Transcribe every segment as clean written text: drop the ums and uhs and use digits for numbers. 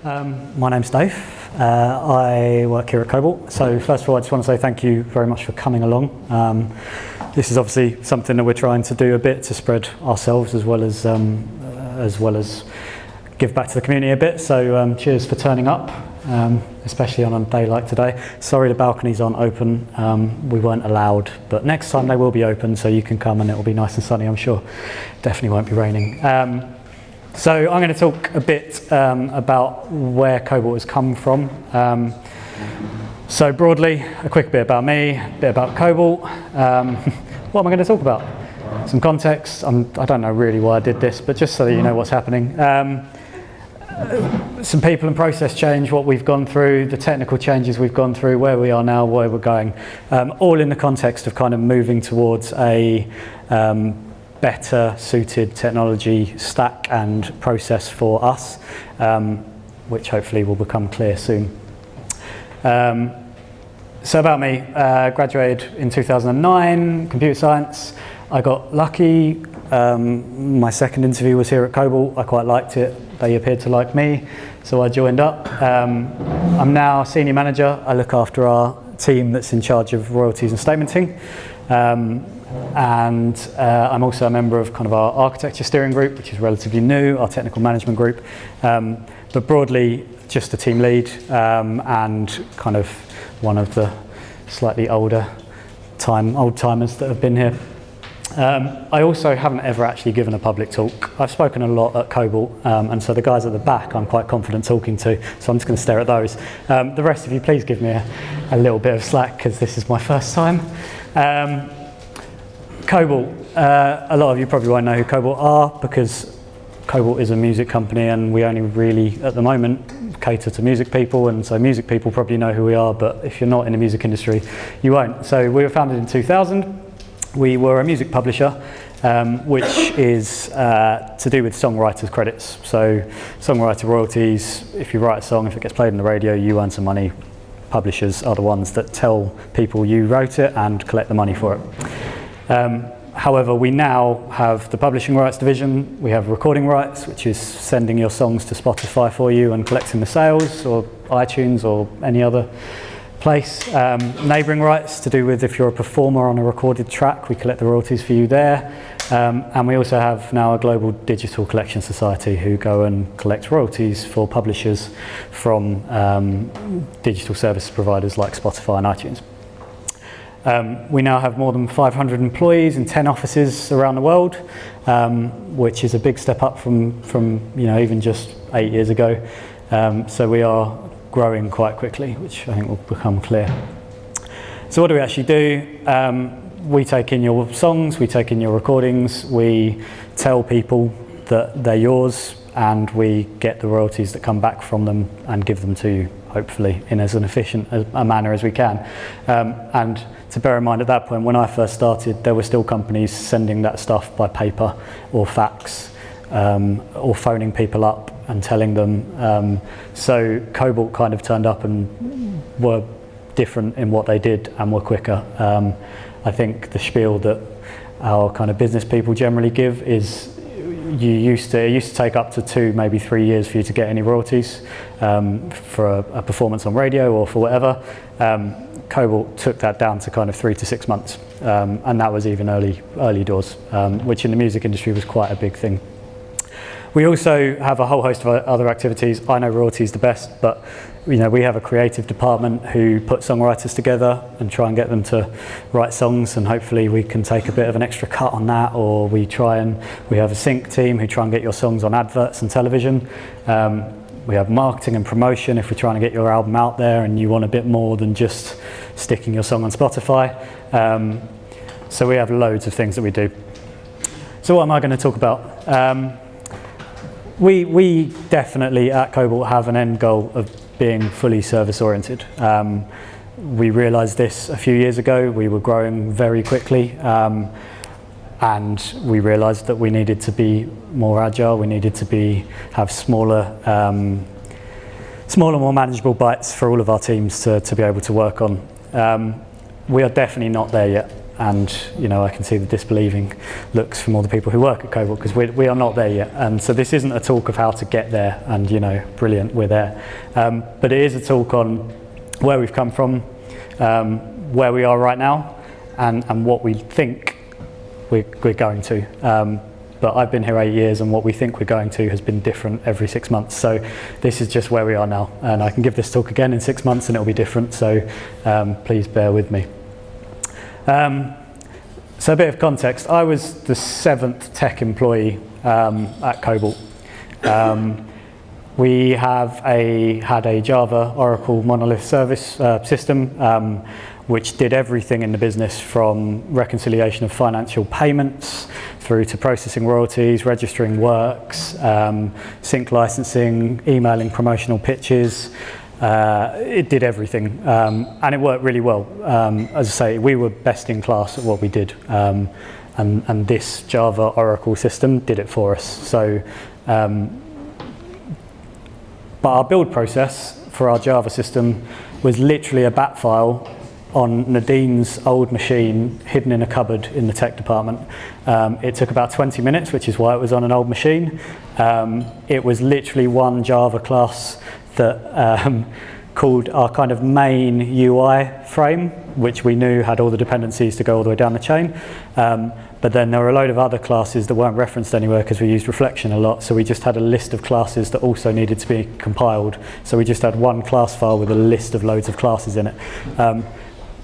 My name's Dave. I work here at Kobalt. So first of all, I just want to say thank you very much for coming along. This is obviously something that we're trying to do a bit to spread ourselves as well as give back to the community a bit. So cheers for turning up, especially on a day like today. Sorry the balconies aren't open. We weren't allowed, but next time they will be open, so you can come and it will be nice and sunny, I'm sure. Definitely won't be raining. So I'm going to talk a bit about where Kobalt has come from. So broadly, a quick bit about me, a bit about Kobalt. What am I going to talk about? Some context. I don't know really why I did this, but just so that you know what's happening. Some people and process change, what we've gone through, the technical changes we've gone through, where we are now, where we're going. All in the context of kind of moving towards a better suited technology stack and process for us, which hopefully will become clear soon. So about me, graduated in 2009, computer science. I got lucky. My second interview was here at Kobalt. I quite liked it. They appeared to like me, so I joined up. I'm now senior manager. I look after our team that's in charge of royalties and statementing. And I'm also a member of kind of our architecture steering group, which is relatively new, our technical management group. But broadly, just a team lead and kind of one of the slightly old timers that have been here. I also haven't ever actually given a public talk. I've spoken a lot at Kobalt, and so the guys at the back I'm quite confident talking to, so I'm just going to stare at those. The rest of you, please give me a little bit of slack, because this is my first time. Kobalt, a lot of you probably won't know who Kobalt are, because Kobalt is a music company and we only really, at the moment, cater to music people, and so music people probably know who we are, but if you're not in the music industry, you won't. So we were founded in 2000. We were a music publisher, which is to do with songwriters' credits. So songwriter royalties, if you write a song, if it gets played on the radio, you earn some money. Publishers are the ones that tell people you wrote it and collect the money for it. However, we now have the publishing rights division. We have recording rights, which is sending your songs to Spotify for you and collecting the sales, or iTunes or any other place. Neighbouring rights to do with if you're a performer on a recorded track, we collect the royalties for you there. And we also have now a global digital collection society who go and collect royalties for publishers from digital service providers like Spotify and iTunes. We now have more than 500 employees in 10 offices around the world, which is a big step up from even just 8 years ago. So we are growing quite quickly, which I think will become clear. So what do we actually do? We take in your songs, we take in your recordings, we tell people that they're yours, and we get the royalties that come back from them and give them to you, hopefully, in as an efficient a manner as we can. And to bear in mind, at that point, when I first started, there were still companies sending that stuff by paper or fax, or phoning people up and telling them. So Kobalt kind of turned up and were different in what they did and were quicker. I think the spiel that our kind of business people generally give is it used to take up to 2, maybe 3 years for you to get any royalties for a performance on radio or for whatever. Kobalt took that down to kind of 3 to 6 months, and that was even early doors, which in the music industry was quite a big thing. We also have a whole host of other activities. I know royalties the best, but we have a creative department who put songwriters together and try and get them to write songs, and hopefully we can take a bit of an extra cut on that, or we have a sync team who try and get your songs on adverts and television. We have marketing and promotion if we're trying to get your album out there and you want a bit more than just sticking your song on Spotify. So we have loads of things that we do. So what am I going to talk about? We definitely at Kobalt have an end goal of being fully service oriented. We realized this a few years ago. We were growing very quickly, and we realized that we needed to be more agile. We needed to have smaller, more manageable bites for all of our teams to be able to work on. We are definitely not there yet. and I can see the disbelieving looks from all the people who work at Kobalt, because we are not there yet. And so this isn't a talk of how to get there and brilliant, we're there, but it is a talk on where we've come from, where we are right now, and what we think we're going to. But I've been here 8 years, and what we think we're going to has been different every 6 months. So this is just where we are now. And I can give this talk again in 6 months and it'll be different. So please bear with me. So a bit of context. I was the 7th tech employee at Kobalt. We had a Java Oracle Monolith service system, which did everything in the business, from reconciliation of financial payments through to processing royalties, registering works, sync licensing, emailing promotional pitches. It did everything, and it worked really well. As I say, we were best in class at what we did, and this Java Oracle system did it for us. So, but our build process for our Java system was literally a bat file on Nadine's old machine hidden in a cupboard in the tech department. It took about 20 minutes, which is why it was on an old machine. It was literally one Java class that called our kind of main UI frame, which we knew had all the dependencies to go all the way down the chain. But then there were a load of other classes that weren't referenced anywhere because we used reflection a lot. So we just had a list of classes that also needed to be compiled. So we just had one class file with a list of loads of classes in it.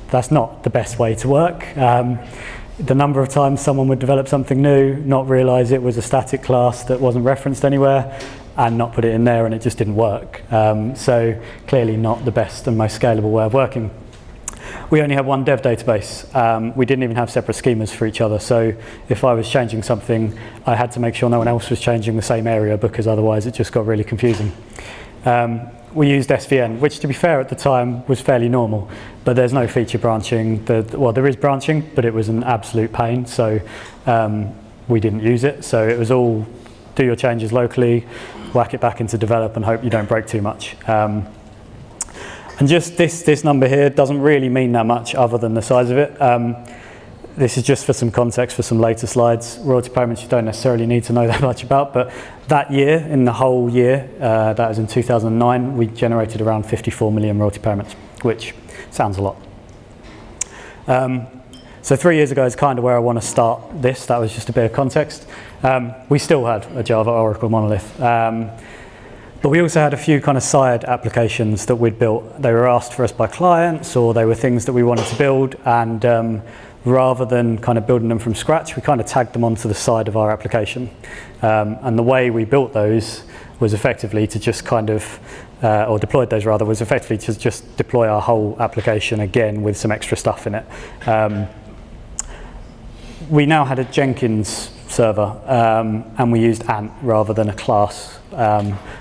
That's not the best way to work. The number of times someone would develop something new, not realize it was a static class that wasn't referenced anywhere, and not put it in there, and it just didn't work. So clearly not the best and most scalable way of working. We only had one dev database. We didn't even have separate schemas for each other. So if I was changing something, I had to make sure no one else was changing the same area, because otherwise it just got really confusing. We used SVN, which, to be fair, at the time was fairly normal, but there's no feature branching. Well, there is branching, but it was an absolute pain, so we didn't use it. So it was all do your changes locally, whack it back into develop, and hope you don't break too much. And just this number here doesn't really mean that much other than the size of it. This is just for some context for some later slides. Royalty payments you don't necessarily need to know that much about, but that year, in the whole year, that was in 2009, we generated around 54 million royalty payments, which sounds a lot. So 3 years ago is kind of where I want to start this. That was just a bit of context. We still had a Java Oracle Monolith, but we also had a few kind of side applications that we'd built. They were asked for us by clients, or they were things that we wanted to build, and rather than kind of building them from scratch, we kind of tagged them onto the side of our application. And the way we built those was effectively to just kind of, or deployed those rather, was effectively to just deploy our whole application again with some extra stuff in it. We now had a Jenkins server, and we used Ant rather than a class,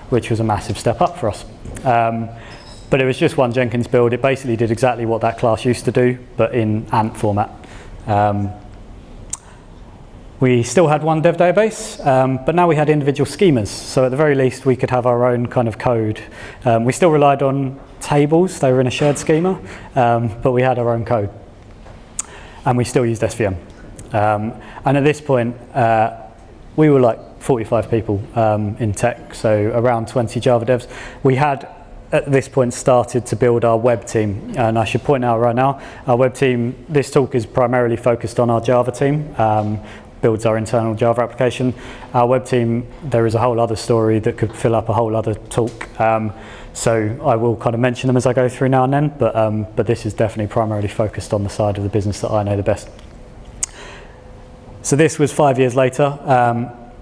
which was a massive step up for us. But it was just one Jenkins build. It basically did exactly what that class used to do, but in Ant format. We still had one dev database, but now we had individual schemas. So at the very least, we could have our own kind of code. We still relied on tables. They were in a shared schema, but we had our own code. And we still used SVM. And at this point, we were like 45 people in tech, so around 20 Java devs. We had, at this point, started to build our web team. And I should point out right now, our web team, this talk is primarily focused on our Java team, builds our internal Java application. Our web team, there is a whole other story that could fill up a whole other talk. So I will kind of mention them as I go through now and then, but this is definitely primarily focused on the side of the business that I know the best. So this was 5 years later,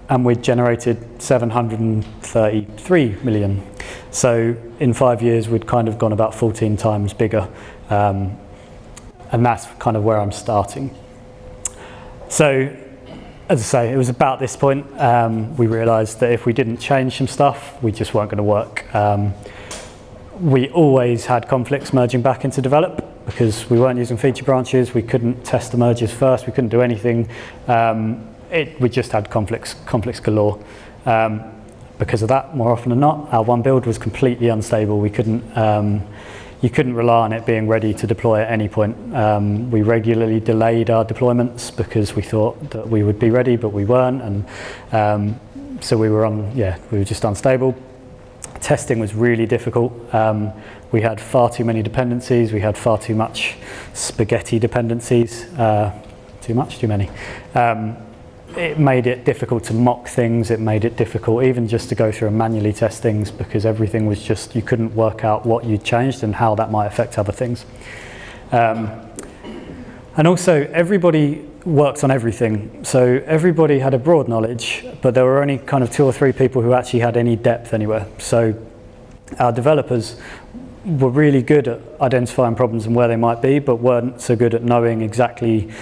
and we'd generated 733 million. So in 5 years, we'd kind of gone about 14 times bigger. And that's kind of where I'm starting. So, as I say, it was about this point we realized that if we didn't change some stuff, we just weren't going to work. We always had conflicts merging back into develop because we weren't using feature branches, we couldn't test the merges first, we couldn't do anything. We just had conflicts galore. Because of that, more often than not, our one build was completely unstable. We couldn't you couldn't rely on it being ready to deploy at any point. We regularly delayed our deployments because we thought that we would be ready, but we weren't, and so we were just unstable. Testing was really difficult. We had far too many dependencies. We had far too much spaghetti dependencies. Too many. It made it difficult to mock things. It made it difficult even just to go through and manually test things, because everything was just, you couldn't work out what you'd changed and how that might affect other things. And also, everybody worked on everything. So everybody had a broad knowledge, but there were only kind of 2 or 3 people who actually had any depth anywhere. So our developers were really good at identifying problems and where they might be, but weren't so good at knowing exactly,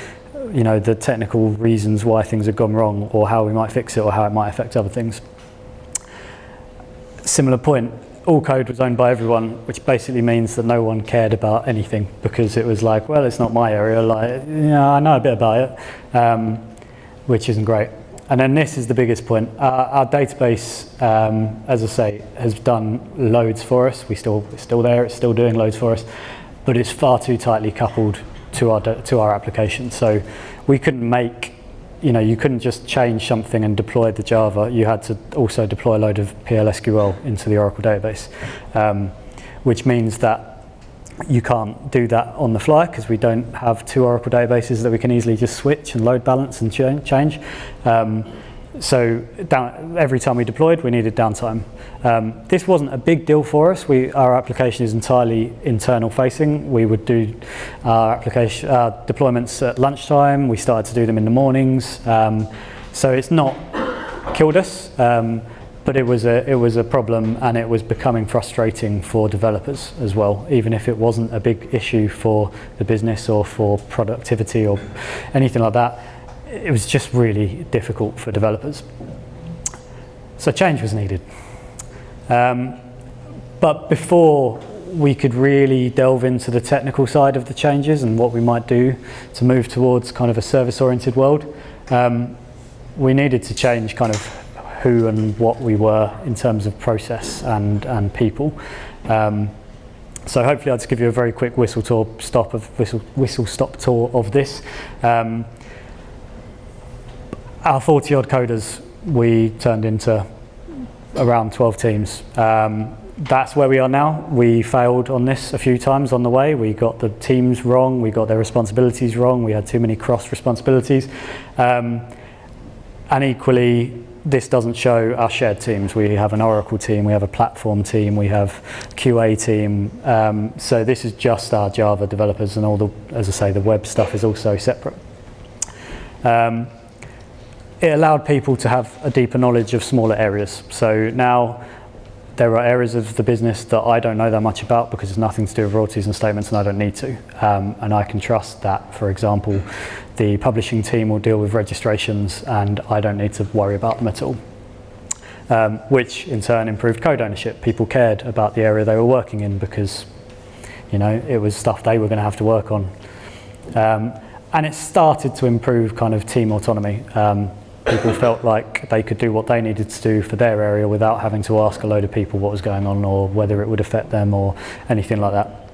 you know, the technical reasons why things had gone wrong, or how we might fix it, or how it might affect other things. Similar point, all code was owned by everyone, which basically means that no one cared about anything, because it was like, well, it's not my area, like, yeah, I know a bit about it, which isn't great. And then this is the biggest point. Our database, as I say, has done loads for us. It's still there, it's still doing loads for us, but it's far too tightly coupled to our application. So we couldn't make, you know, you couldn't just change something and deploy the Java. You had to also deploy a load of PL/SQL into the Oracle database, which means that you can't do that on the fly, because we don't have 2 Oracle databases that we can easily just switch and load balance and change. So every time we deployed, we needed downtime. This wasn't a big deal for us. Our application is entirely internal facing. We would do our deployments at lunchtime. We started to do them in the mornings. So it's not killed us, but it was a problem, and it was becoming frustrating for developers as well, even if it wasn't a big issue for the business or for productivity or anything like that. It was just really difficult for developers. So change was needed. But before we could really delve into the technical side of the changes and what we might do to move towards kind of a service-oriented world, we needed to change kind of who and what we were in terms of process and people. So hopefully I'll just give you a very quick whistle-stop tour of this. Our 40-odd coders, we turned into around 12 teams. That's where we are now. We failed on this a few times on the way. We got the teams wrong, we got their responsibilities wrong, we had too many cross responsibilities. And equally, this doesn't show our shared teams. We have an Oracle team, we have a platform team, we have QA team. So this is just our Java developers, and all the, as I say, the web stuff is also separate. It allowed people to have a deeper knowledge of smaller areas. So now there are areas of the business that I don't know that much about, because it's nothing to do with royalties and statements, and I don't need to. And I can trust that, for example, the publishing team will deal with registrations and I don't need to worry about them at all. Which in turn improved code ownership. People cared about the area they were working in, because, you know, it was stuff they were going to have to work on. And it started to improve kind of team autonomy. People felt like they could do what they needed to do for their area without having to ask a load of people what was going on, or whether it would affect them, or anything like that.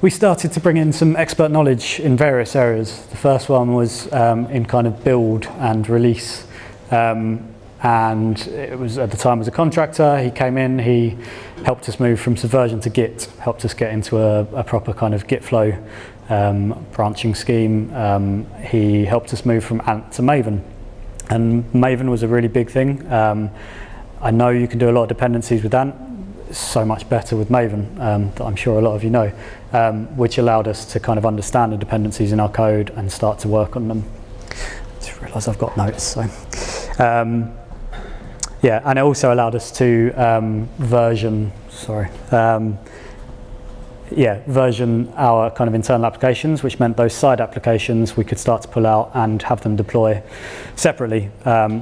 We started to bring in some expert knowledge in various areas. The first one was in kind of build and release. And it was, at the time, as a contractor. He came in, he helped us move from Subversion to Git, helped us get into a proper kind of Git flow branching scheme. He helped us move from Ant to Maven, and Maven was a really big thing. I know you can do a lot of dependencies with Ant, so much better with Maven, that I'm sure a lot of you know, which allowed us to kind of understand the dependencies in our code and start to work on them. I just realised I've got notes, so. Yeah, and it also allowed us to version our kind of internal applications, which meant those side applications we could start to pull out and have them deploy separately,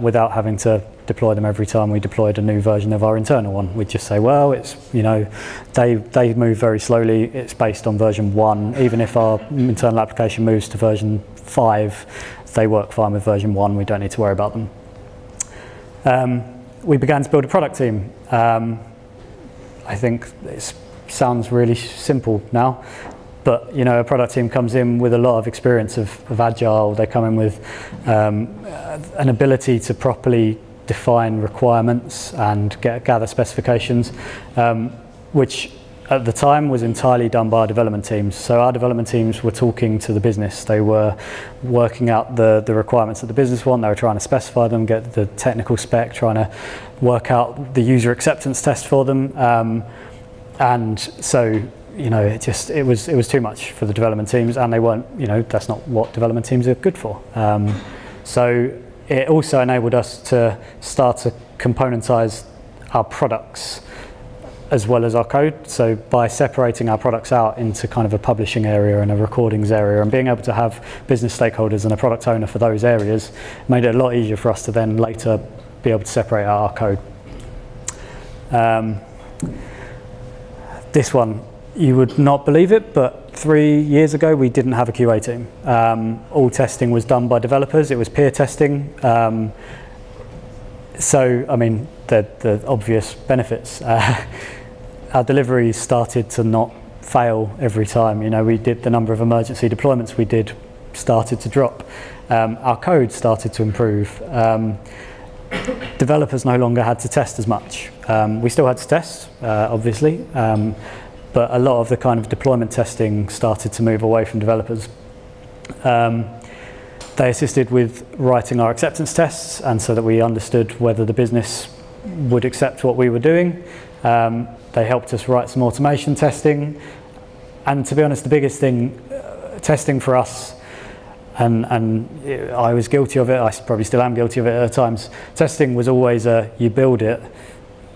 without having to deploy them every time we deployed a new version of our internal one. We'd just say, well, it's, you know, they move very slowly, it's based on version 1. Even if our internal application moves to version 5, they work fine with version 1, we don't need to worry about them. We began to build a product team. I think it sounds really simple now, but you know, a product team comes in with a lot of experience of agile. They come in with an ability to properly define requirements and gather specifications, which at the time was entirely done by our development teams. So our development teams were talking to the business. They were working out the requirements that the business want. They were trying to specify them, get the technical spec, trying to work out the user acceptance test for them. And so, you know, it was too much for the development teams, and they weren't, you know, that's not what development teams are good for. So it also enabled us to start to componentize our products as well as our code. So by separating our products out into kind of a publishing area and a recordings area, and being able to have business stakeholders and a product owner for those areas, made it a lot easier for us to then later be able to separate out our code. This one, you would not believe it, but 3 years ago we didn't have a QA team. All testing was done by developers. It was peer testing. So, I mean, the obvious benefits. Our delivery started to not fail every time. You know, we did the number of emergency deployments we did started to drop. Our code started to improve. Developers no longer had to test as much. We still had to test, obviously, but a lot of the kind of deployment testing started to move away from developers. They assisted with writing our acceptance tests, and so that we understood whether the business would accept what we were doing. They helped us write some automation testing, and to be honest, the biggest thing, testing for us, and I was guilty of it, I probably still am guilty of it at times, testing was always you build it,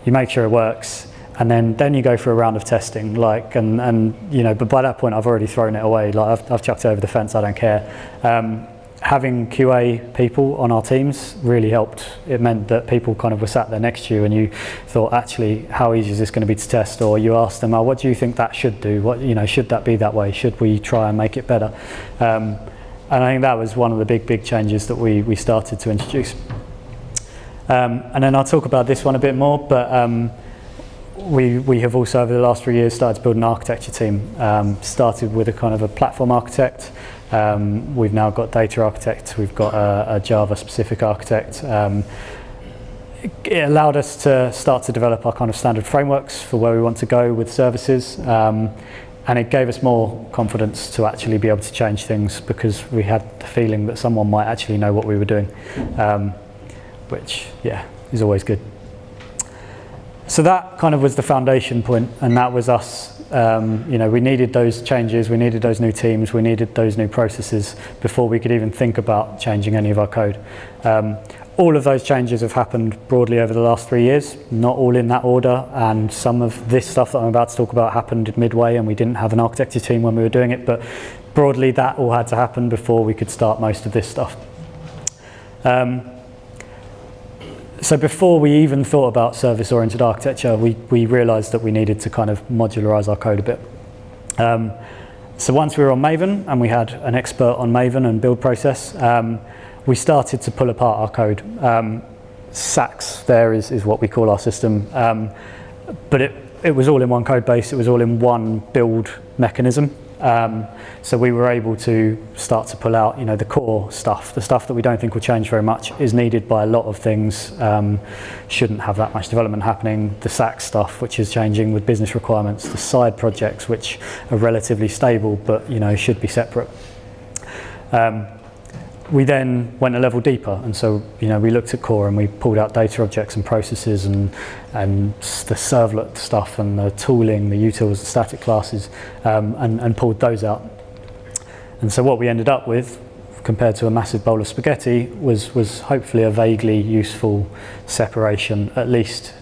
you make sure it works, and then you go for a round of testing, like, and you know, but by that point I've already thrown it away, like I've chucked it over the fence, I don't care. Having QA people on our teams really helped. It meant that people kind of were sat there next to you and you thought, actually, how easy is this going to be to test? Or you asked them, what do you think that should do? What, you know, should that be that way? Should we try and make it better? And I think that was one of the big changes that we started to introduce. And then I'll talk about this one a bit more, but we have also over the last 3 years started to build an architecture team. Started with a kind of a platform architect. We've now got data architect, we've got a Java specific architect. It allowed us to start to develop our kind of standard frameworks for where we want to go with services, and it gave us more confidence to actually be able to change things, because we had the feeling that someone might actually know what we were doing, which, yeah, is always good. So that kind of was the foundation point, and that was us. You know, we needed those changes, we needed those new teams, we needed those new processes before we could even think about changing any of our code. All of those changes have happened broadly over the last 3 years, not all in that order, and some of this stuff that I'm about to talk about happened midway and we didn't have an architecture team when we were doing it, but broadly that all had to happen before we could start most of this stuff. So before we even thought about service-oriented architecture, we realized that we needed to kind of modularize our code a bit. So once we were on Maven and we had an expert on Maven and build process, we started to pull apart our code. SACS there is what we call our system, but it was all in one code base, it was all in one build mechanism. So we were able to start to pull out, you know, the core stuff, the stuff that we don't think will change very much, is needed by a lot of things, shouldn't have that much development happening, the SAC stuff, which is changing with business requirements, the side projects, which are relatively stable, but, you know, should be separate. We then went a level deeper, and so, you know, we looked at core and we pulled out data objects and processes and the servlet stuff and the tooling, the utils, the static classes, and pulled those out. And so what we ended up with, compared to a massive bowl of spaghetti, was hopefully a vaguely useful separation, at least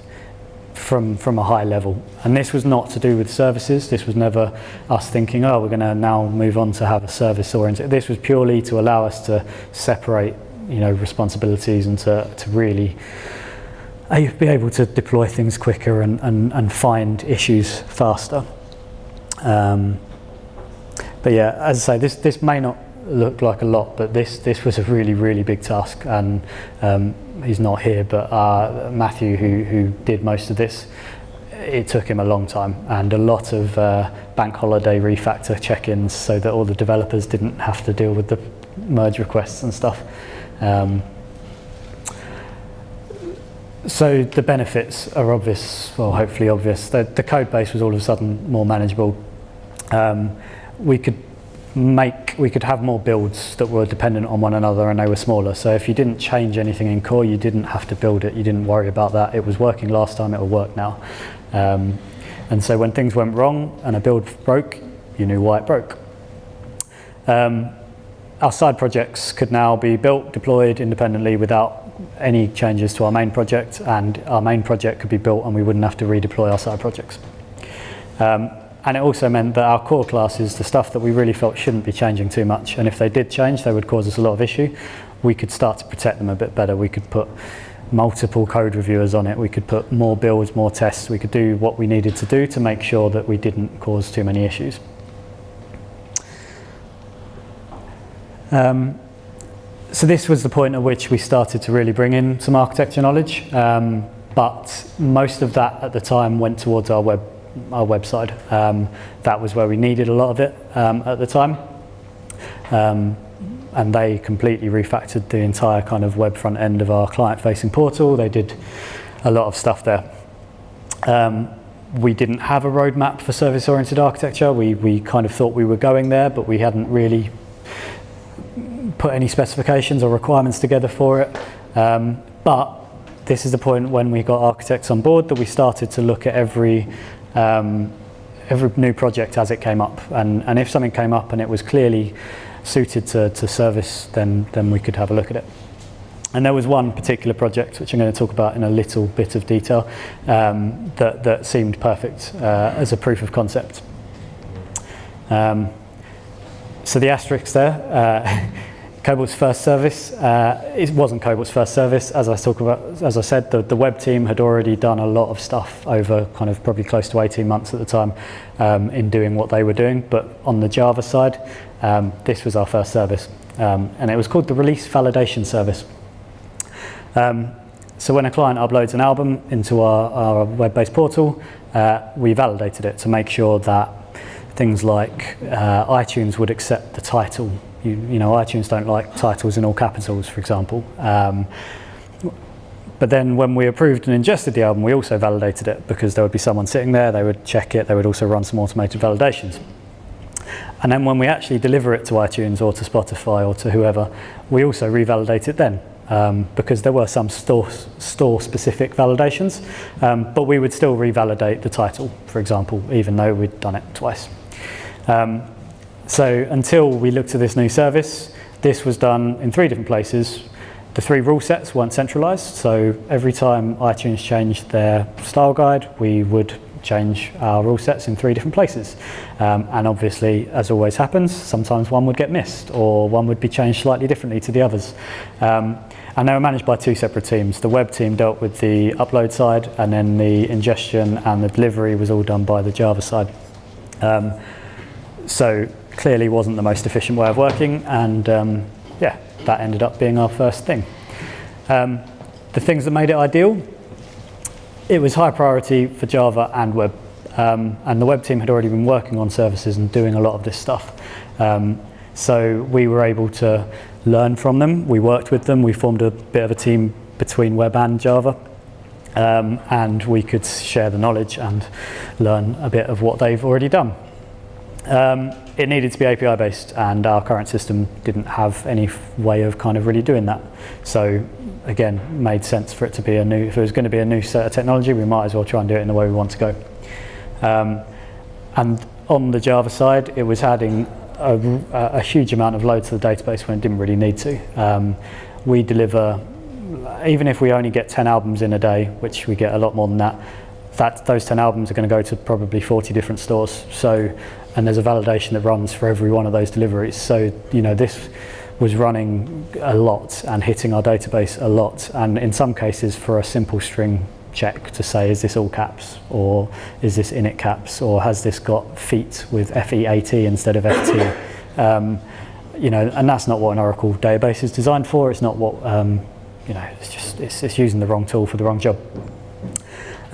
from a high level. And this was not to do with services. This was never us thinking, oh, we're going to now move on to have a service oriented. This was purely to allow us to separate, you know, responsibilities and to really be able to deploy things quicker and find issues faster. But yeah, as I say, this may not look like a lot, but this was a really big task, and he's not here, but Matthew, who did most of this, it took him a long time, and a lot of bank holiday refactor check-ins so that all the developers didn't have to deal with the merge requests and stuff. So the benefits are obvious, or hopefully obvious. The code base was all of a sudden more manageable. We could have more builds that were dependent on one another, and they were smaller. So if you didn't change anything in core, you didn't have to build it. You didn't worry about that. It was working last time, it will work now. And so when things went wrong and a build broke, you knew why it broke. Our side projects could now be built, deployed independently without any changes to our main project, and our main project could be built and we wouldn't have to redeploy our side projects. And it also meant that our core classes, the stuff that we really felt shouldn't be changing too much, and if they did change, they would cause us a lot of issue, we could start to protect them a bit better. We could put multiple code reviewers on it, we could put more builds, more tests, we could do what we needed to do to make sure that we didn't cause too many issues. So this was the point at which we started to really bring in some architecture knowledge, but most of that at the time went towards our web side. That was where we needed a lot of it at the time, and they completely refactored the entire kind of web front end of our client-facing portal. They did a lot of stuff there. We didn't have a roadmap for service-oriented architecture. We kind of thought we were going there, but we hadn't really put any specifications or requirements together for it. But this is the point when we got architects on board that we started to look at every new project as it came up, and if something came up and it was clearly suited to service, then we could have a look at it. And there was one particular project which I'm going to talk about in a little bit of detail that seemed perfect as a proof of concept. So the asterisk there, Kobalt's first service, it wasn't Kobalt's first service. As I said, the web team had already done a lot of stuff over kind of probably close to 18 months at the time in doing what they were doing. But on the Java side, this was our first service, and it was called the Release Validation Service. So when a client uploads an album into our web-based portal, we validated it to make sure that things like iTunes would accept the title. You know, iTunes don't like titles in all capitals, for example. But then when we approved and ingested the album, we also validated it, because there would be someone sitting there, they would check it, they would also run some automated validations. And then when we actually deliver it to iTunes or to Spotify or to whoever, we also revalidate it then, because there were some store-specific validations, but we would still revalidate the title, for example, even though we'd done it twice. So until we looked at this new service, this was done in 3 different places. The 3 rule sets weren't centralized, so every time iTunes changed their style guide, we would change our rule sets in 3 different places. And obviously, as always happens, sometimes one would get missed, or one would be changed slightly differently to the others. And they were managed by 2 separate teams. The web team dealt with the upload side, and then the ingestion and the delivery was all done by the Java side. So clearly wasn't the most efficient way of working, and yeah, that ended up being our first thing. The things that made it ideal, it was high priority for Java and web, and the web team had already been working on services and doing a lot of this stuff. So we were able to learn from them, we worked with them, we formed a bit of a team between web and Java, and we could share the knowledge and learn a bit of what they've already done. It needed to be API based, and our current system didn't have any way of kind of really doing that. So again, made sense for it to be if it was going to be a new set of technology, we might as well try and do it in the way we want to go. And on the Java side, it was adding a huge amount of load to the database when it didn't really need to. We deliver, even if we only get 10 albums in a day, which we get a lot more than that, those 10 albums are going to go to probably 40 different stores. So, and there's a validation that runs for every one of those deliveries. So, you know, this was running a lot and hitting our database a lot. And in some cases, for a simple string check to say, is this all caps, or is this init caps, or has this got feet with FEAT instead of FT? You know, and that's not what an Oracle database is designed for. It's not what, you know, it's using the wrong tool for the wrong job.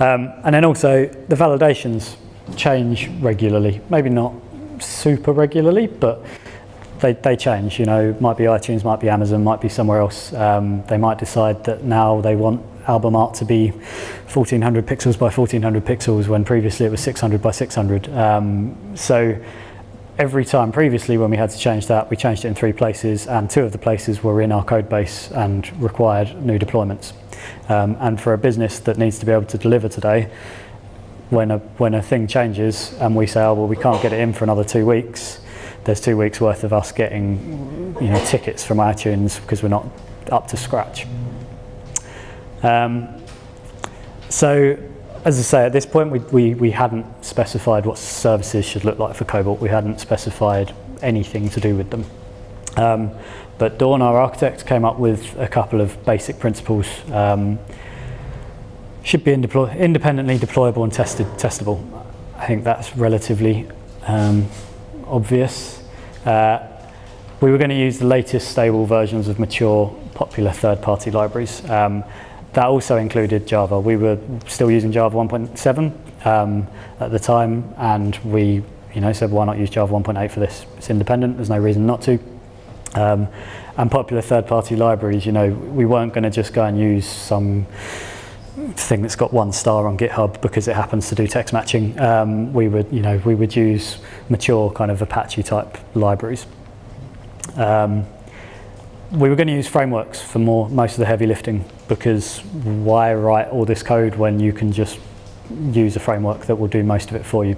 And then also the validations change regularly, maybe not super regularly, but they change. You know, might be iTunes, might be Amazon, might be somewhere else. They might decide that now they want album art to be 1400 pixels by 1400 pixels when previously it was 600 by 600. So every time previously when we had to change that, we changed it in 3 places, and 2 of the places were in our code base and required new deployments. And for a business that needs to be able to deliver today, when a thing changes and we say, oh well, we can't get it in for another 2 weeks, there's 2 weeks worth of us getting, you know, tickets from iTunes because we're not up to scratch. So as I say, at this point we hadn't specified what services should look like for Kobalt. We hadn't specified anything to do with them. But Dawn, our architect, came up with a couple of basic principles. Should be independently deployable and testable. I think that's relatively obvious. We were going to use the latest stable versions of mature, popular third-party libraries. That also included Java. We were still using Java 1.7 at the time, and we, you know, said why not use Java 1.8 for this? It's independent. There's no reason not to. And popular third-party libraries, you know, we weren't going to just go and use some thing that's got 1 star on GitHub because it happens to do text matching. We would use mature kind of Apache type libraries. We were going to use frameworks for most of the heavy lifting, because why write all this code when you can just use a framework that will do most of it for you?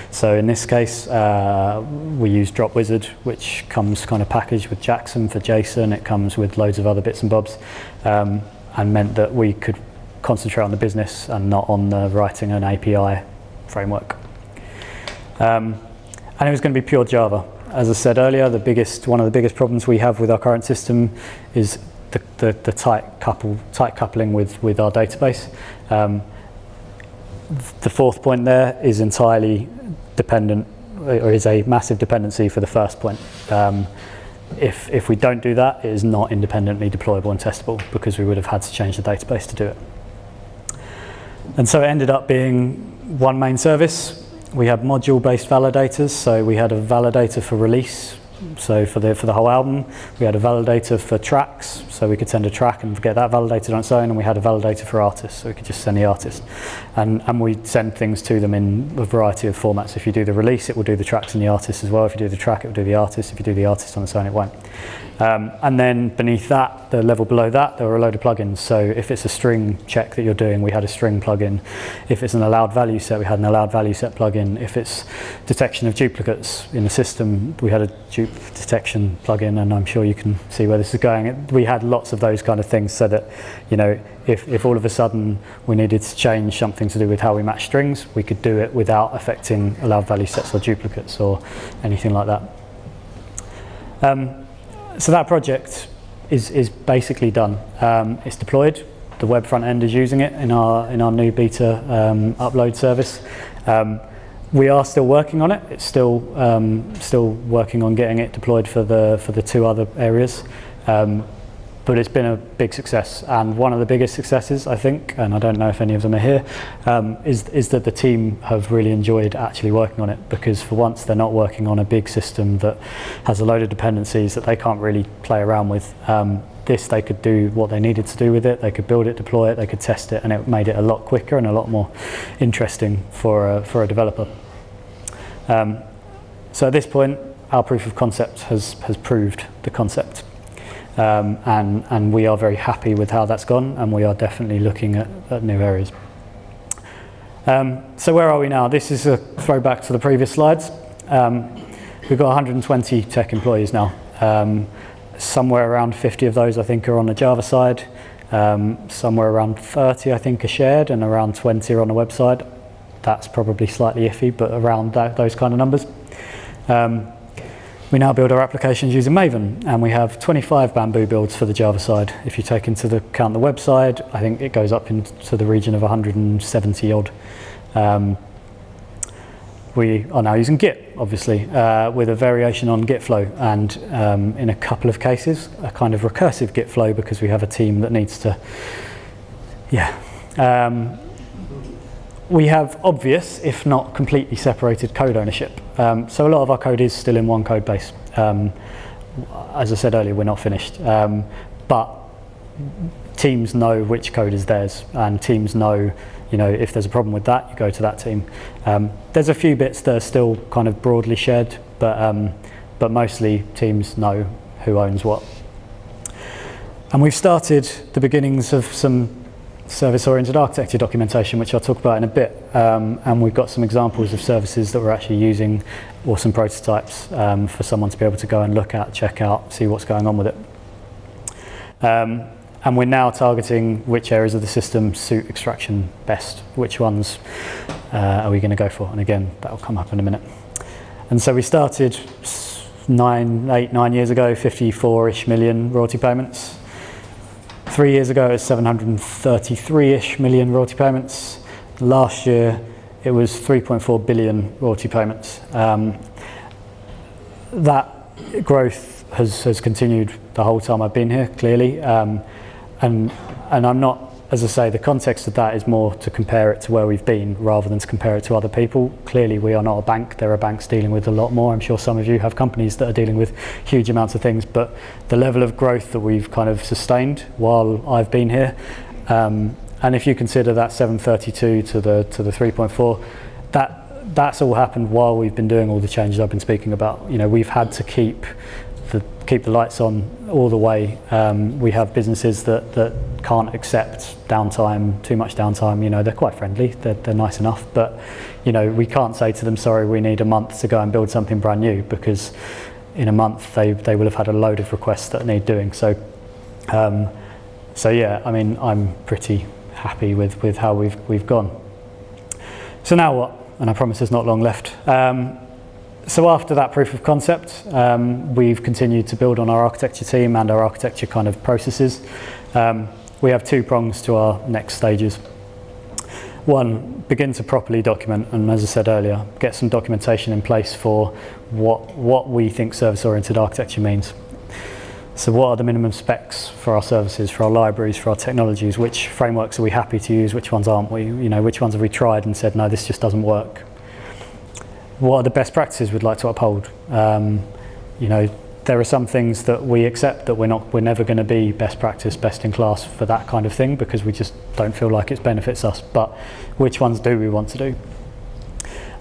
So in this case, we use Drop Wizard, which comes kind of packaged with Jackson for JSON. It comes with loads of other bits and bobs, and meant that we could concentrate on the business and not on writing an API framework. And it was going to be pure Java. As I said earlier, one of the biggest problems we have with our current system is the tight coupling with our database. The 4th point there is entirely dependent, or is a massive dependency for the first point. If we don't do that, it is not independently deployable and testable, because we would have had to change the database to do it. And so it ended up being one main service. We had module-based validators, so we had a validator for release, so for the whole album. We had a validator for tracks, so we could send a track and get that validated on its own, and we had a validator for artists, so we could just send the artist. And we'd send things to them in a variety of formats. If you do the release, it will do the tracks and the artist as well. If you do the track, it will do the artist. If you do the artist on its own, it won't. And then beneath that, the level below that, there were a load of plugins. So if it's a string check that you're doing, we had a string plugin. If it's an allowed value set, we had an allowed value set plugin. If it's detection of duplicates in the system, we had a dupe detection plugin, and I'm sure you can see where this is going. We had lots of those kind of things, so that, you know, if all of a sudden we needed to change something to do with how we match strings, we could do it without affecting allowed value sets or duplicates or anything like that. So that project is basically done. It's deployed. The web front end is using it in our new beta upload service. We are still working on it. It's still working on getting it deployed for the 2 other areas. But it's been a big success, and one of the biggest successes, I think, and I don't know if any of them are here, is that the team have really enjoyed actually working on it, because for once they're not working on a big system that has a load of dependencies that they can't really play around with. They could do what they needed to do with it. They could build it, deploy it, they could test it, and it made it a lot quicker and a lot more interesting for a developer. So at this point, our proof of concept has proved the concept. And we are very happy with how that's gone, and we are definitely looking at new areas. So where are we now? This is a throwback to the previous slides. We've got 120 tech employees now. Somewhere around 50 of those, I think, are on the Java side. Somewhere around 30, I think, are shared, and around 20 are on the website. That's probably slightly iffy, but around those kind of numbers. We now build our applications using Maven, and we have 25 Bamboo builds for the Java side. If you take into account the web side, I think it goes up into the region of 170 odd. We are now using Git, obviously, with a variation on Git flow, and in a couple of cases, a kind of recursive Git flow, because we have a team that needs to, we have obvious, if not completely separated code ownership. So a lot of our code is still in one code base. As I said earlier, we're not finished. But teams know which code is theirs, and teams know, if there's a problem with that, you go to that team. There's a few bits that are still kind of broadly shared, but mostly teams know who owns what. And we've started the beginnings of some service-oriented architecture documentation, which I'll talk about in a bit. And we've got some examples of services that we're actually using, or some prototypes for someone to be able to go and look at, check out, see what's going on with it. And we're now targeting which areas of the system suit extraction best, which ones are we going to go for. And again, that'll come up in a minute. And so we started 9 years ago, 54-ish million royalty payments. 3 years ago, it was 733-ish million royalty payments. Last year, it was 3.4 billion royalty payments. That growth has continued the whole time I've been here, clearly. And I'm not, as I say, the context of that is more to compare it to where we've been rather than to compare it to other people. Clearly, we are not a bank. There are banks dealing with a lot more. I'm sure some of you have companies that are dealing with huge amounts of things, but the level of growth that we've kind of sustained while I've been here, and if you consider that 732 to the 3.4, that's all happened while we've been doing all the changes I've been speaking about. We've had to keep the lights on all the way. We have businesses that can't accept downtime, too much downtime. They're quite friendly, they're nice enough, but we can't say to them, sorry, we need a month to go and build something brand new, because in a month they will have had a load of requests that need doing. So yeah, I'm pretty happy with how we've gone. So now what? And I promise there's not long left. So after that proof of concept, we've continued to build on our architecture team and our architecture kind of processes. We have 2 prongs to our next stages. One, begin to properly document, and as I said earlier, get some documentation in place for what we think service-oriented architecture means. So what are the minimum specs for our services, for our libraries, for our technologies? Which frameworks are we happy to use? Which ones aren't we? Which ones have we tried and said, no, this just doesn't work? What are the best practices we'd like to uphold? There are some things that we accept that we're never going to be best practice, best in class for that kind of thing, because we just don't feel like it benefits us. But which ones do we want to do?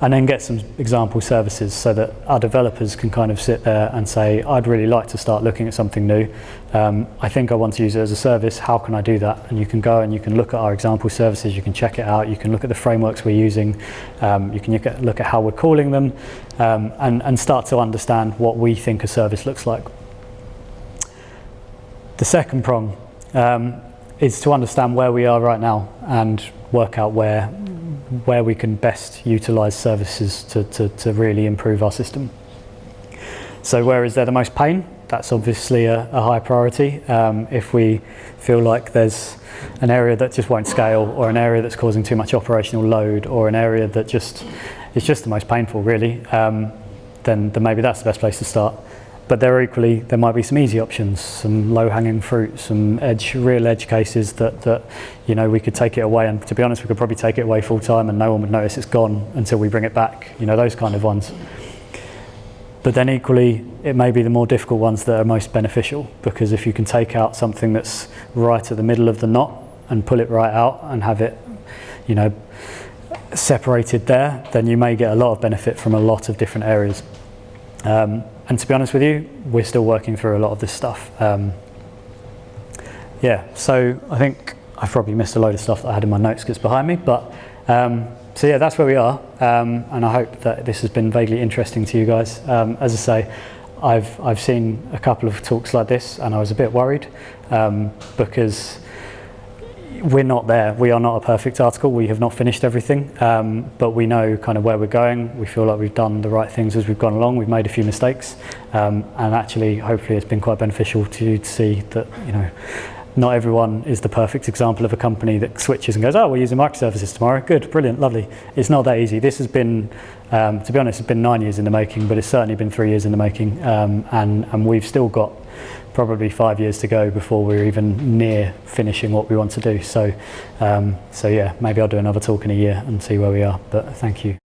And then get some example services so that our developers can kind of sit there and say, I'd really like to start looking at something new. I think I want to use it as a service. How can I do that? And you can go and you can look at our example services. You can check it out. You can look at the frameworks we're using. You can look at how we're calling them, and start to understand what we think a service looks like. The second prong is to understand where we are right now and work out where we can best utilize services to really improve our system. So where is there the most pain? That's obviously a high priority. If we feel like there's an area that just won't scale, or an area that's causing too much operational load, or an area that is just the most painful, really, then maybe that's the best place to start. But there might be some easy options, some low-hanging fruit, some real edge cases that we could take it away. And to be honest, we could probably take it away full time and no one would notice it's gone until we bring it back. Those kind of ones. But then equally, it may be the more difficult ones that are most beneficial, because if you can take out something that's right at the middle of the knot and pull it right out and have it, separated there, then you may get a lot of benefit from a lot of different areas. And to be honest with you, we're still working through a lot of this stuff. So I think I've probably missed a load of stuff that I had in my notes because it's behind me. But so yeah, that's where we are. And I hope that this has been vaguely interesting to you guys. As I say, I've seen a couple of talks like this and I was a bit worried because we're not there. We are not a perfect article. We have not finished everything, but we know kind of where we're going. We feel like we've done the right things as we've gone along. We've made a few mistakes, and actually, hopefully, it's been quite beneficial to you to see that not everyone is the perfect example of a company that switches and goes, oh, we're using microservices tomorrow. Good, brilliant, lovely. It's not that easy. This has been, to be honest, it's been 9 years in the making, but it's certainly been 3 years in the making. And we've still got probably 5 years to go before we're even near finishing what we want to do. So yeah, maybe I'll do another talk in a year and see where we are. But thank you.